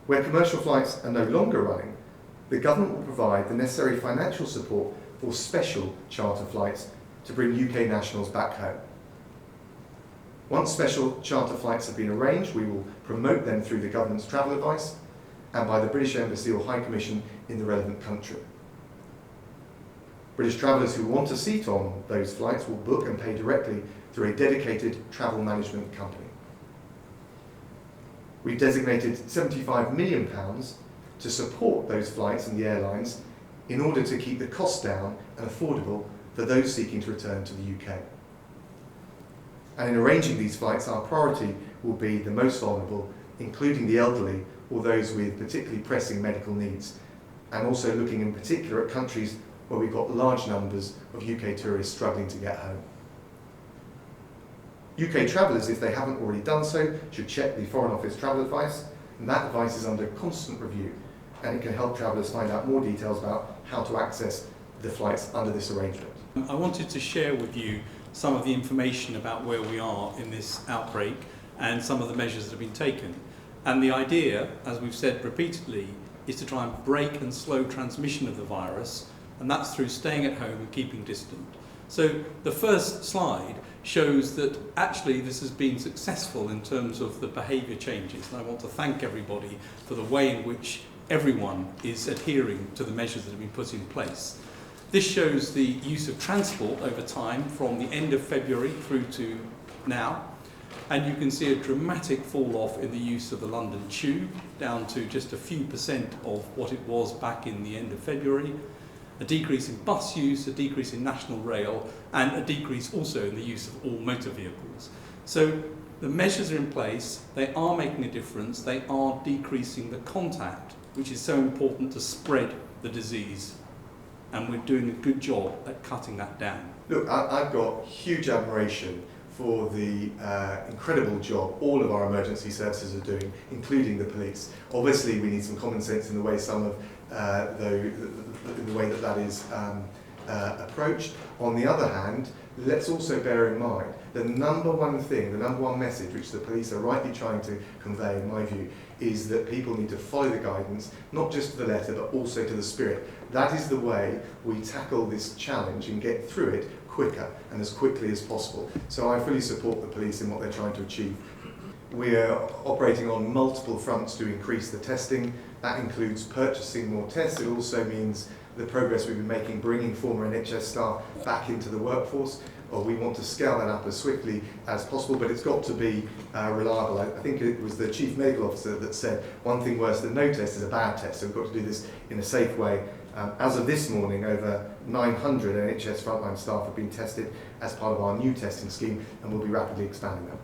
Where commercial flights are no longer running, the government will provide the necessary financial support for special charter flights to bring UK nationals back home. Once special charter flights have been arranged, we will promote them through the government's travel advice and by the British Embassy or High Commission in the relevant country. British travellers who want a seat on those flights will book and pay directly through a dedicated travel management company. We've designated £75 million to support those flights and the airlines in order to keep the costs down and affordable for those seeking to return to the UK. And in arranging these flights, our priority will be the most vulnerable, including the elderly or those with particularly pressing medical needs, and also looking in particular at countries where we've got large numbers of UK tourists struggling to get home. UK travellers, if they haven't already done so, should check the Foreign Office travel advice, and that advice is under constant review, and it can help travellers find out more details about how to access the flights under this arrangement. I wanted to share with you some of the information about where we are in this outbreak and some of the measures that have been taken. And the idea, as we've said repeatedly, is to try and break and slow transmission of the virus, and that's through staying at home and keeping distant. So the first slide shows that actually this has been successful in terms of the behaviour changes, and I want to thank everybody for the way in which everyone is adhering to the measures that have been put in place. This shows the use of transport over time from the end of February through to now, and you can see a dramatic fall off in the use of the London Tube, down to just a few percent of what it was back in the end of February, a decrease in bus use, a decrease in national rail, and a decrease also in the use of all motor vehicles. So the measures are in place, they are making a difference, they are decreasing the contact, which is so important to spread the disease. And we're doing a good job at cutting that down. Look, I've got huge admiration for the incredible job all of our emergency services are doing, including the police. Obviously, we need some common sense in the way in the way that is approached. On the other hand, let's also bear in mind the number one thing, the number one message which the police are rightly trying to convey, in my view, is that people need to follow the guidance, not just to the letter, but also to the spirit. That is the way we tackle this challenge and get through it quicker and as quickly as possible. So I fully support the police in what they're trying to achieve. We are operating on multiple fronts to increase the testing. That includes purchasing more tests. It also means the progress we've been making bringing former NHS staff back into the workforce. We want to scale that up as swiftly as possible, but it's got to be reliable. I think it was the Chief Medical Officer that said one thing worse than no test is a bad test, so we've got to do this in a safe way. As of this morning, over 900 NHS frontline staff have been tested as part of our new testing scheme, and we'll be rapidly expanding that.